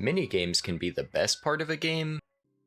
Minigames can be the best part of a game,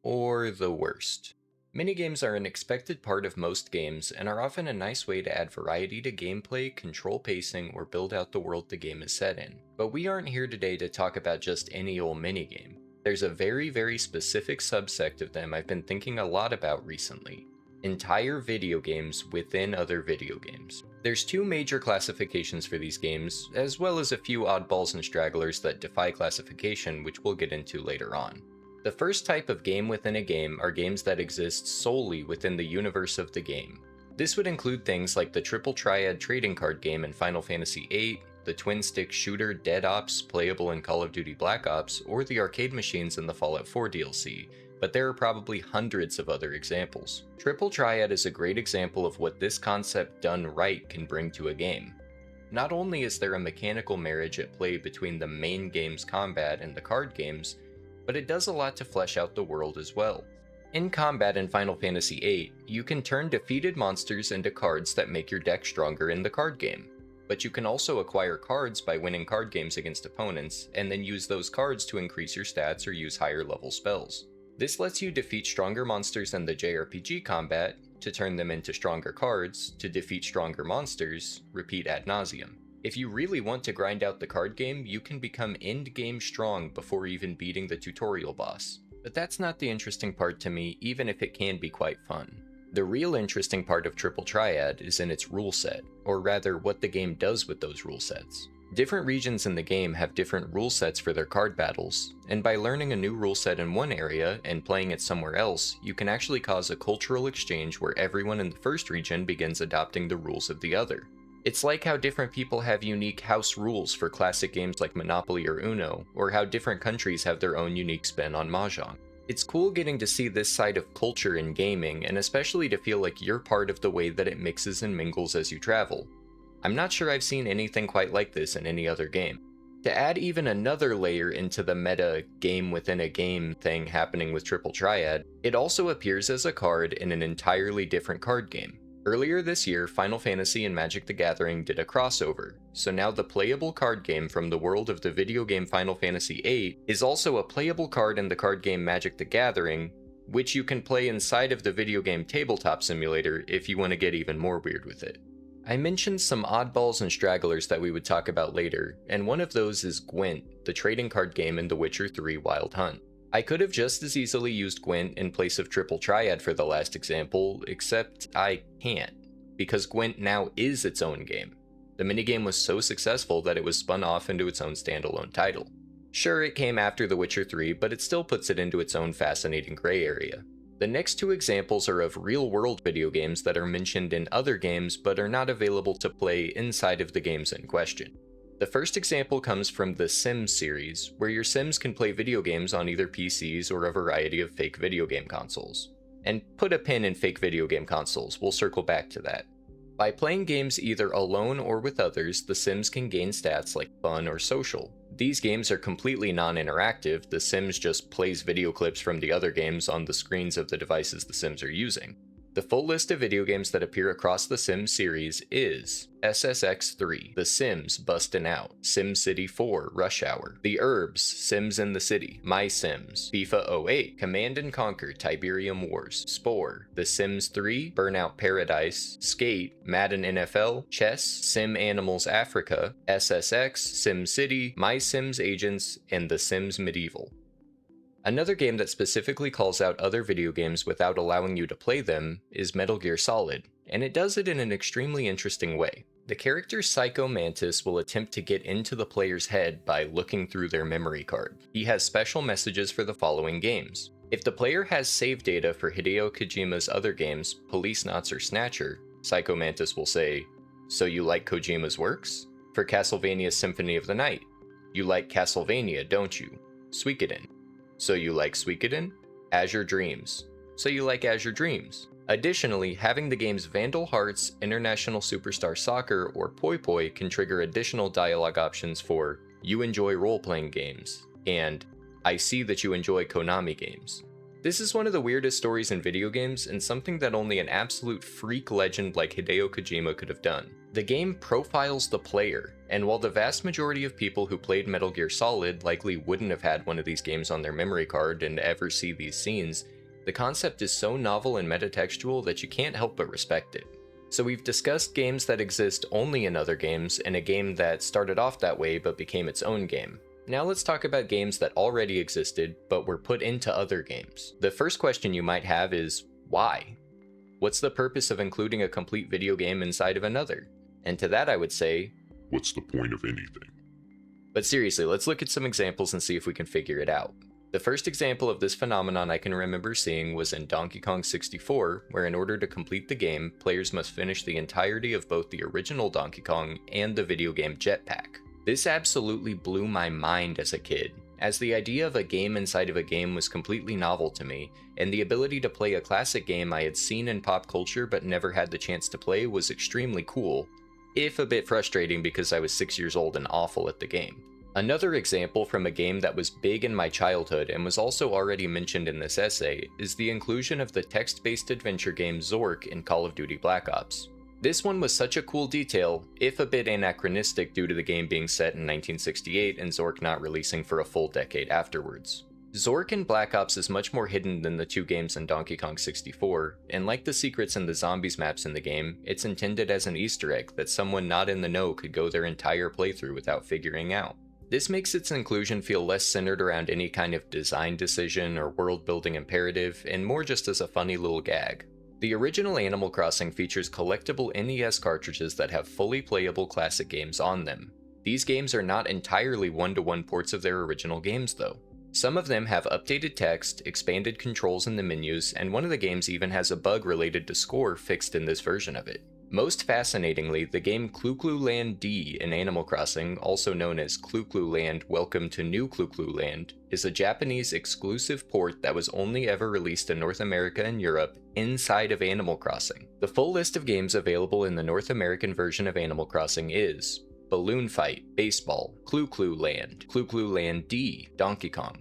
or the worst. Minigames are an expected part of most games and are often a nice way to add variety to gameplay, control pacing, or build out the world the game is set in. But we aren't here today to talk about just any old minigame. There's a very specific subsect of them I've been thinking a lot about recently. Entire video games within other video games. There's two major classifications for these games, as well as a few oddballs and stragglers that defy classification, which we'll get into later on. The first type of game within a game are games that exist solely within the universe of the game. This would include things like the Triple Triad trading card game in Final Fantasy VIII, the twin-stick shooter Dead Ops playable in Call of Duty Black Ops, or the arcade machines in the Fallout 4 DLC, but there are probably hundreds of other examples. Triple Triad is a great example of what this concept done right can bring to a game. Not only is there a mechanical marriage at play between the main game's combat and the card games, but it does a lot to flesh out the world as well. In combat in Final Fantasy VIII, you can turn defeated monsters into cards that make your deck stronger in the card game. But you can also acquire cards by winning card games against opponents, and then use those cards to increase your stats or use higher level spells. This lets you defeat stronger monsters in the JRPG combat, to turn them into stronger cards, to defeat stronger monsters, repeat ad nauseum. If you really want to grind out the card game, you can become end-game strong before even beating the tutorial boss. But that's not the interesting part to me, even if it can be quite fun. The real interesting part of Triple Triad is in its rule set, or rather what the game does with those rule sets. Different regions in the game have different rule sets for their card battles, and by learning a new rule set in one area and playing it somewhere else, you can actually cause a cultural exchange where everyone in the first region begins adopting the rules of the other. It's like how different people have unique house rules for classic games like Monopoly or Uno, or how different countries have their own unique spin on Mahjong. It's cool getting to see this side of culture in gaming, and especially to feel like you're part of the way that it mixes and mingles as you travel. I'm not sure I've seen anything quite like this in any other game. To add even another layer into the meta game within a game thing happening with Triple Triad, it also appears as a card in an entirely different card game. Earlier this year, Final Fantasy and Magic the Gathering did a crossover, so now the playable card game from the world of the video game Final Fantasy VIII is also a playable card in the card game Magic the Gathering, which you can play inside of the video game Tabletop Simulator if you want to get even more weird with it. I mentioned some oddballs and stragglers that we would talk about later, and one of those is Gwent, the trading card game in The Witcher 3 Wild Hunt. I could have just as easily used Gwent in place of Triple Triad for the last example, except I can't, because Gwent now is its own game. The minigame was so successful that it was spun off into its own standalone title. Sure, it came after The Witcher 3, but it still puts it into its own fascinating gray area. The next two examples are of real-world video games that are mentioned in other games but are not available to play inside of the games in question. The first example comes from the Sims series, where your Sims can play video games on either PCs or a variety of fake video game consoles. And put a pin in fake video game consoles, we'll circle back to that. By playing games either alone or with others, the Sims can gain stats like fun or social. These games are completely non-interactive, the Sims just plays video clips from the other games on the screens of the devices the Sims are using. The full list of video games that appear across the Sims series is SSX3, The Sims Bustin' Out, SimCity 4 Rush Hour, The Urbz Sims in the City, My Sims, FIFA 08, Command & Conquer Tiberium Wars, Spore, The Sims 3 Burnout Paradise, Skate, Madden NFL, Chess, Sim Animals Africa, SSX, SimCity, My Sims Agents, and The Sims Medieval. Another game that specifically calls out other video games without allowing you to play them is Metal Gear Solid, and it does it in an extremely interesting way. The character Psycho Mantis will attempt to get into the player's head by looking through their memory card. He has special messages for the following games. If the player has save data for Hideo Kojima's other games, Policenauts or Snatcher, Psycho Mantis will say, "So you like Kojima's works?" For Castlevania Symphony of the Night, "You like Castlevania, don't you?" Suikoden. "So you like Suikoden?" Azure Dreams. "So you like Azure Dreams?" Additionally, having the games Vandal Hearts, International Superstar Soccer, or Poi Poi can trigger additional dialogue options for "You enjoy role-playing games," and "I see that you enjoy Konami games." This is one of the weirdest stories in video games, and something that only an absolute freak legend like Hideo Kojima could have done. The game profiles the player, and while the vast majority of people who played Metal Gear Solid likely wouldn't have had one of these games on their memory card and ever see these scenes, the concept is so novel and metatextual that you can't help but respect it. So we've discussed games that exist only in other games, and a game that started off that way but became its own game. Now let's talk about games that already existed but were put into other games. The first question you might have is, why? What's the purpose of including a complete video game inside of another? And to that I would say, what's the point of anything? But seriously, let's look at some examples and see if we can figure it out. The first example of this phenomenon I can remember seeing was in Donkey Kong 64, where in order to complete the game, players must finish the entirety of both the original Donkey Kong and the video game Jetpack. This absolutely blew my mind as a kid, as the idea of a game inside of a game was completely novel to me, and the ability to play a classic game I had seen in pop culture but never had the chance to play was extremely cool, if a bit frustrating because I was 6 years old and awful at the game. Another example from a game that was big in my childhood and was also already mentioned in this essay is the inclusion of the text-based adventure game Zork in Call of Duty Black Ops. This one was such a cool detail, if a bit anachronistic due to the game being set in 1968 and Zork not releasing for a full decade afterwards. Zork in Black Ops is much more hidden than the two games in Donkey Kong 64, and like the secrets in the zombies maps in the game, it's intended as an Easter egg that someone not in the know could go their entire playthrough without figuring out. This makes its inclusion feel less centered around any kind of design decision or world-building imperative, and more just as a funny little gag. The original Animal Crossing features collectible NES cartridges that have fully playable classic games on them. These games are not entirely one-to-one ports of their original games though. Some of them have updated text, expanded controls in the menus, and one of the games even has a bug related to score fixed in this version of it. Most fascinatingly, the game Clu Clu Land D in Animal Crossing, also known as Clu Clu Land Welcome to New Clu Clu Land, is a Japanese exclusive port that was only ever released in North America and Europe inside of Animal Crossing. The full list of games available in the North American version of Animal Crossing is Balloon Fight, Baseball, Clu Clu Land D, Donkey Kong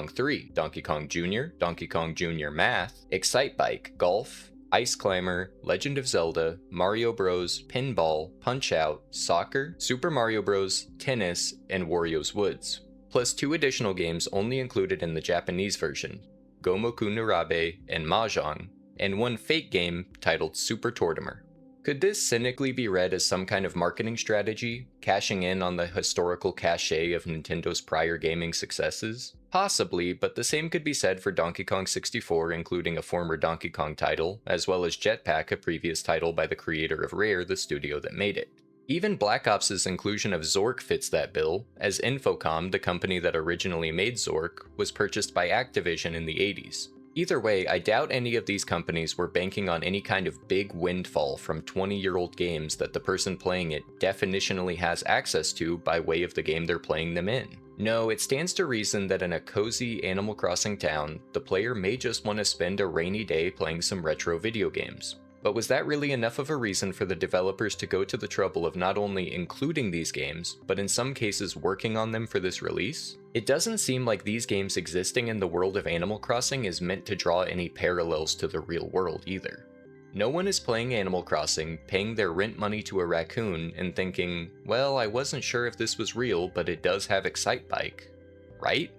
3, Donkey Kong Jr., Donkey Kong Jr. Math, Excitebike, Golf, Ice Climber, Legend of Zelda, Mario Bros, Pinball, Punch-Out, Soccer, Super Mario Bros, Tennis, and Wario's Woods, plus 2 additional games only included in the Japanese version, Gomoku Narabe and Mahjong, and 1 fake game titled Super Tortimer. Could this cynically be read as some kind of marketing strategy, cashing in on the historical cachet of Nintendo's prior gaming successes? Possibly, but the same could be said for Donkey Kong 64, including a former Donkey Kong title, as well as Jetpack, a previous title by the creator of Rare, the studio that made it. Even Black Ops' inclusion of Zork fits that bill, as Infocom, the company that originally made Zork, was purchased by Activision in the 80s. Either way, I doubt any of these companies were banking on any kind of big windfall from 20-year-old games that the person playing it definitionally has access to by way of the game they're playing them in. No, it stands to reason that in a cozy Animal Crossing town, the player may just want to spend a rainy day playing some retro video games. But was that really enough of a reason for the developers to go to the trouble of not only including these games, but in some cases working on them for this release? It doesn't seem like these games existing in the world of Animal Crossing is meant to draw any parallels to the real world either. No one is playing Animal Crossing, paying their rent money to a raccoon, and thinking, well, I wasn't sure if this was real, but it does have Excitebike, right?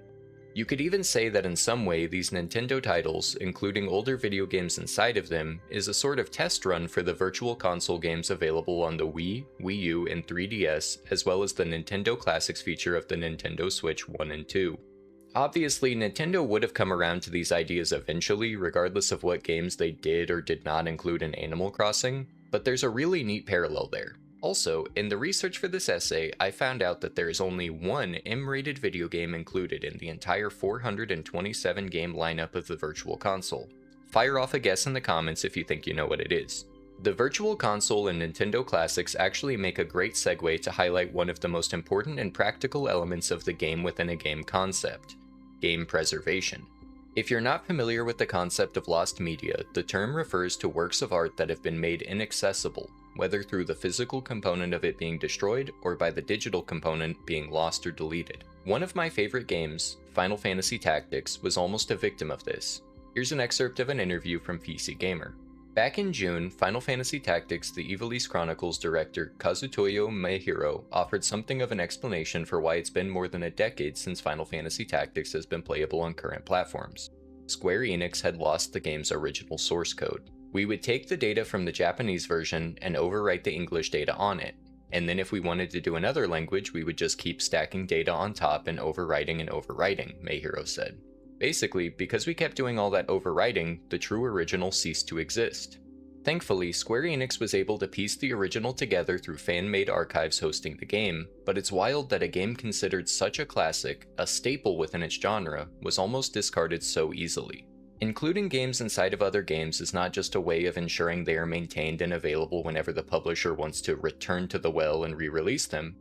You could even say that in some way these Nintendo titles, including older video games inside of them, is a sort of test run for the virtual console games available on the Wii, Wii U, and 3DS, as well as the Nintendo Classics feature of the Nintendo Switch 1 and 2. Obviously, Nintendo would have come around to these ideas eventually, regardless of what games they did or did not include in Animal Crossing, but there's a really neat parallel there. Also, in the research for this essay, I found out that there is only 1 M-rated video game included in the entire 427 game lineup of the Virtual Console. Fire off a guess in the comments if you think you know what it is. The Virtual Console and Nintendo Classics actually make a great segue to highlight one of the most important and practical elements of the game within a game concept: game preservation. If you're not familiar with the concept of lost media, the term refers to works of art that have been made inaccessible, whether through the physical component of it being destroyed or by the digital component being lost or deleted. One of my favorite games, Final Fantasy Tactics, was almost a victim of this. Here's an excerpt of an interview from PC Gamer. Back in June, Final Fantasy Tactics: The Ivalice Chronicles director Kazutoyo Maehiro offered something of an explanation for why it's been more than a decade since Final Fantasy Tactics has been playable on current platforms. Square Enix had lost the game's original source code. We would take the data from the Japanese version and overwrite the English data on it, and then if we wanted to do another language, we would just keep stacking data on top and overwriting, Maehiro said. Basically, because we kept doing all that overwriting, the true original ceased to exist. Thankfully, Square Enix was able to piece the original together through fan-made archives hosting the game, but it's wild that a game considered such a classic, a staple within its genre, was almost discarded so easily. Including games inside of other games is not just a way of ensuring they are maintained and available whenever the publisher wants to return to the well and re-release them,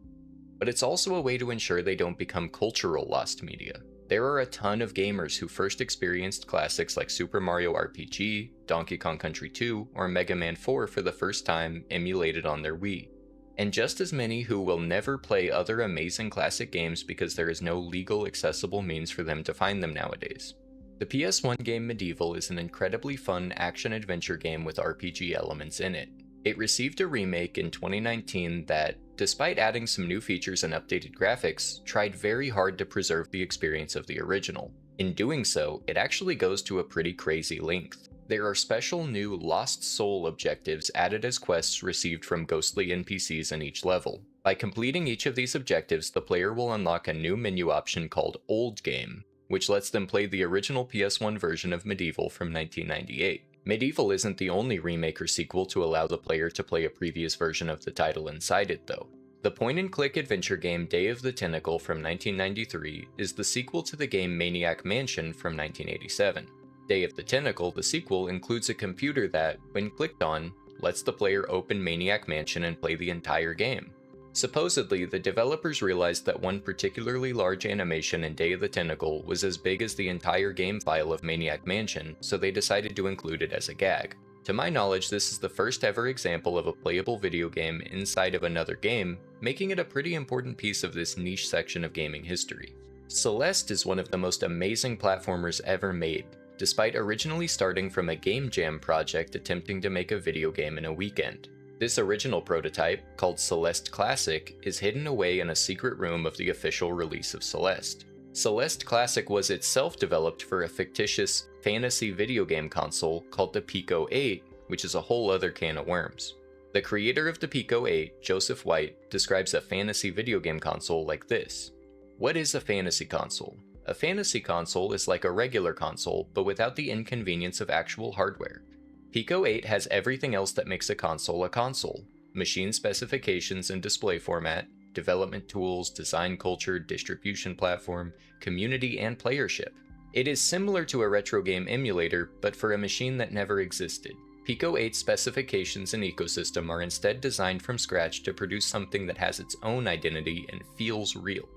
but it's also a way to ensure they don't become cultural lost media. There are a ton of gamers who first experienced classics like Super Mario RPG, Donkey Kong Country 2, or Mega Man 4 for the first time emulated on their Wii. And just as many who will never play other amazing classic games because there is no legal accessible means for them to find them nowadays. The PS1 game Medieval is an incredibly fun action-adventure game with RPG elements in it. It received a remake in 2019 that, despite adding some new features and updated graphics, tried very hard to preserve the experience of the original. In doing so, it actually goes to a pretty crazy length. There are special new Lost Soul objectives added as quests received from ghostly NPCs in each level. By completing each of these objectives, the player will unlock a new menu option called Old Game, which lets them play the original PS1 version of Medieval from 1998. Medieval isn't the only remake or sequel to allow the player to play a previous version of the title inside it, though. The point-and-click adventure game Day of the Tentacle from 1993 is the sequel to the game Maniac Mansion from 1987. Day of the Tentacle, the sequel, includes a computer that, when clicked on, lets the player open Maniac Mansion and play the entire game. Supposedly, the developers realized that one particularly large animation in Day of the Tentacle was as big as the entire game file of Maniac Mansion, so they decided to include it as a gag. To my knowledge, this is the first ever example of a playable video game inside of another game, making it a pretty important piece of this niche section of gaming history. Celeste is one of the most amazing platformers ever made, despite originally starting from a game jam project attempting to make a video game in a weekend. This original prototype, called Celeste Classic, is hidden away in a secret room of the official release of Celeste. Celeste Classic was itself developed for a fictitious fantasy video game console called the Pico 8, which is a whole other can of worms. The creator of the Pico 8, Joseph White, describes a fantasy video game console like this. What is a fantasy console? A fantasy console is like a regular console, but without the inconvenience of actual hardware. Pico 8 has everything else that makes a console: machine specifications and display format, development tools, design culture, distribution platform, community, and playership. It is similar to a retro game emulator, but for a machine that never existed. Pico 8's specifications and ecosystem are instead designed from scratch to produce something that has its own identity and feels real.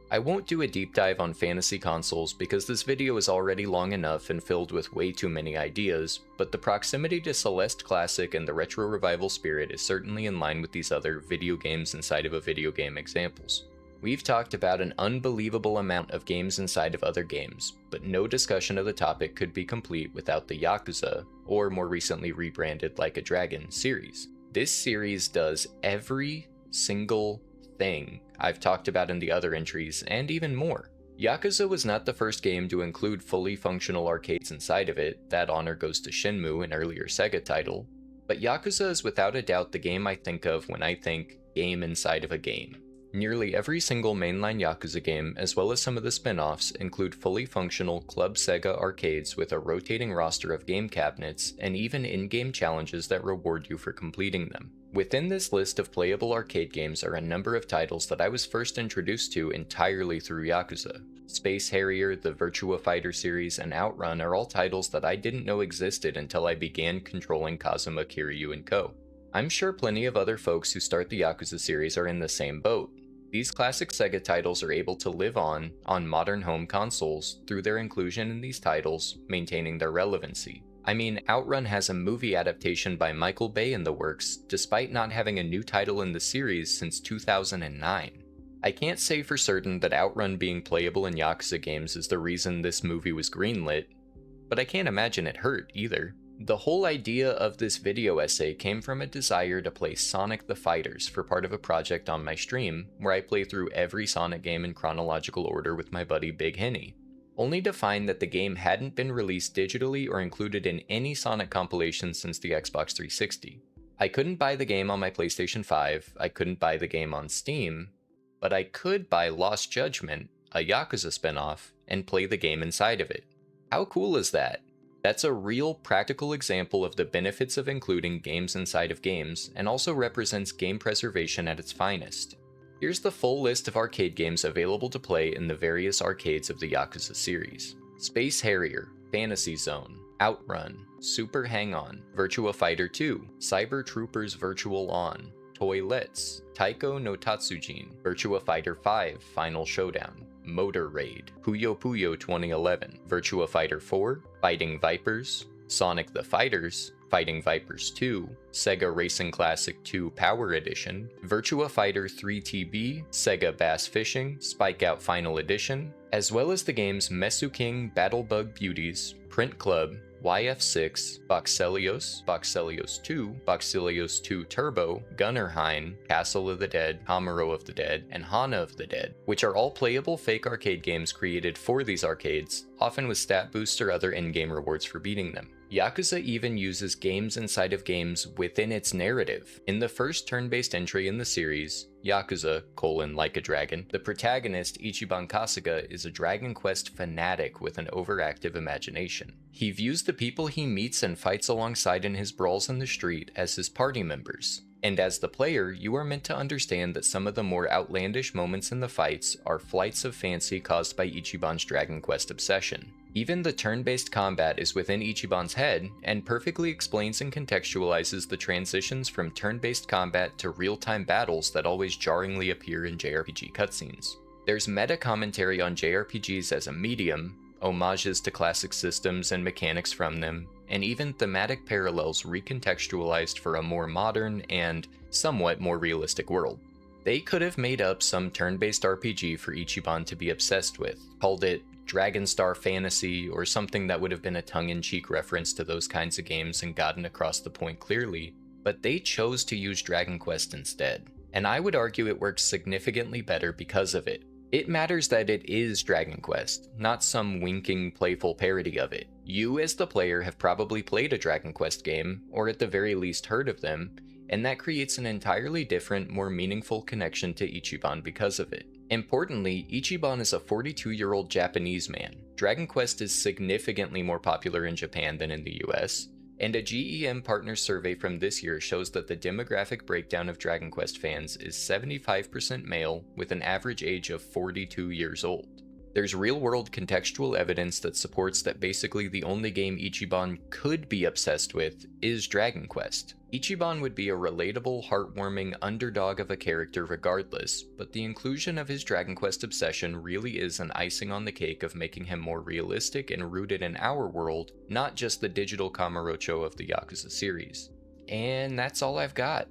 I won't do a deep dive on fantasy consoles because this video is already long enough and filled with way too many ideas, but the proximity to Celeste Classic and the retro revival spirit is certainly in line with these other video games inside of a video game examples. We've talked about an unbelievable amount of games inside of other games, but no discussion of the topic could be complete without the Yakuza, or more recently rebranded Like a Dragon, series. This series does every single thing I've talked about in the other entries, and even more. Yakuza was not the first game to include fully functional arcades inside of it. That honor goes to Shenmue, an earlier Sega title. But Yakuza is without a doubt the game I think of when I think game inside of a game. Nearly every single mainline Yakuza game, as well as some of the spin-offs, include fully functional Club Sega arcades with a rotating roster of game cabinets, and even in-game challenges that reward you for completing them. Within this list of playable arcade games are a number of titles that I was first introduced to entirely through Yakuza. Space Harrier, the Virtua Fighter series, and Outrun are all titles that I didn't know existed until I began controlling Kazuma, Kiryu, & Co. I'm sure plenty of other folks who start the Yakuza series are in the same boat. These classic Sega titles are able to live on modern home consoles through their inclusion in these titles, maintaining their relevancy. I mean, Outrun has a movie adaptation by Michael Bay in the works, despite not having a new title in the series since 2009. I can't say for certain that Outrun being playable in Yakuza games is the reason this movie was greenlit, but I can't imagine it hurt either. The whole idea of this video essay came from a desire to play Sonic the Fighters for part of a project on my stream, where I play through every Sonic game in chronological order with my buddy Big Henny, only to find that the game hadn't been released digitally or included in any Sonic compilation since the Xbox 360. I couldn't buy the game on my PlayStation 5, I couldn't buy the game on Steam, but I could buy Lost Judgment, a Yakuza spinoff, and play the game inside of it. How cool is that? That's a real practical example of the benefits of including games inside of games, and also represents game preservation at its finest. Here's the full list of arcade games available to play in the various arcades of the Yakuza series. Space Harrier, Fantasy Zone, Outrun, Super Hang-On, Virtua Fighter 2, Cyber Troopers Virtual On, Toilets, Taiko no Tatsujin, Virtua Fighter 5 Final Showdown, Motor Raid, Puyo Puyo 2011, Virtua Fighter 4, Fighting Vipers, Sonic the Fighters, Fighting Vipers 2, Sega Racing Classic 2 Power Edition, Virtua Fighter 3TB, Sega Bass Fishing, Spike Out Final Edition, as well as the games Mesu King Battle Bug Beauties, Print Club, YF6, Boxelios, Boxelios 2, Boxelios 2 Turbo, Gunnerheim, Castle of the Dead, Hamuro of the Dead, and Hana of the Dead, which are all playable fake arcade games created for these arcades, often with stat boosts or other in-game rewards for beating them. Yakuza even uses games inside of games within its narrative. In the first turn-based entry in the series, Yakuza, Like a Dragon, the protagonist, Ichiban Kasuga, is a Dragon Quest fanatic with an overactive imagination. He views the people he meets and fights alongside in his brawls in the street as his party members. And as the player, you are meant to understand that some of the more outlandish moments in the fights are flights of fancy caused by Ichiban's Dragon Quest obsession. Even the turn-based combat is within Ichiban's head, and perfectly explains and contextualizes the transitions from turn-based combat to real-time battles that always jarringly appear in JRPG cutscenes. There's meta-commentary on JRPGs as a medium, homages to classic systems and mechanics from them, and even thematic parallels recontextualized for a more modern and somewhat more realistic world. They could have made up some turn-based RPG for Ichiban to be obsessed with, called it Dragon Star Fantasy or something that would have been a tongue-in-cheek reference to those kinds of games and gotten across the point clearly, but they chose to use Dragon Quest instead, and I would argue it works significantly better because of it. It matters that it is Dragon Quest, not some winking, playful parody of it. You as the player have probably played a Dragon Quest game, or at the very least heard of them, and that creates an entirely different, more meaningful connection to Ichiban because of it. Importantly, Ichiban is a 42-year-old Japanese man. Dragon Quest is significantly more popular in Japan than in the US, and a GEM partner survey from this year shows that the demographic breakdown of Dragon Quest fans is 75% male with an average age of 42 years old. There's real-world contextual evidence that supports that basically the only game Ichiban could be obsessed with is Dragon Quest. Ichiban would be a relatable, heartwarming underdog of a character regardless, but the inclusion of his Dragon Quest obsession really is an icing on the cake of making him more realistic and rooted in our world, not just the digital Kamurocho of the Yakuza series. And that's all I've got.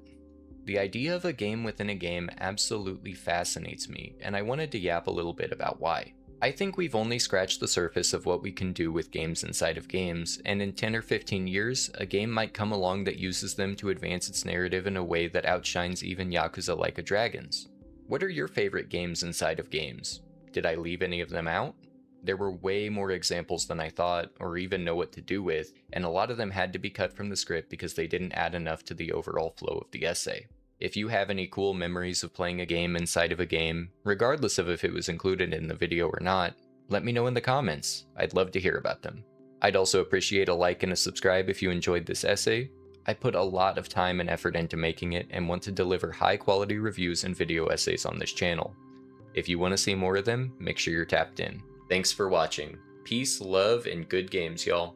The idea of a game within a game absolutely fascinates me, and I wanted to yap a little bit about why. I think we've only scratched the surface of what we can do with games inside of games, and in 10 or 15 years, a game might come along that uses them to advance its narrative in a way that outshines even Yakuza Like a Dragon's. What are your favorite games inside of games? Did I leave any of them out? There were way more examples than I thought, or even know what to do with, and a lot of them had to be cut from the script because they didn't add enough to the overall flow of the essay. If you have any cool memories of playing a game inside of a game, regardless of if it was included in the video or not, let me know in the comments. I'd love to hear about them. I'd also appreciate a like and a subscribe if you enjoyed this essay. I put a lot of time and effort into making it and want to deliver high quality reviews and video essays on this channel. If you want to see more of them, make sure you're tapped in. Thanks for watching. Peace, love, and good games, y'all.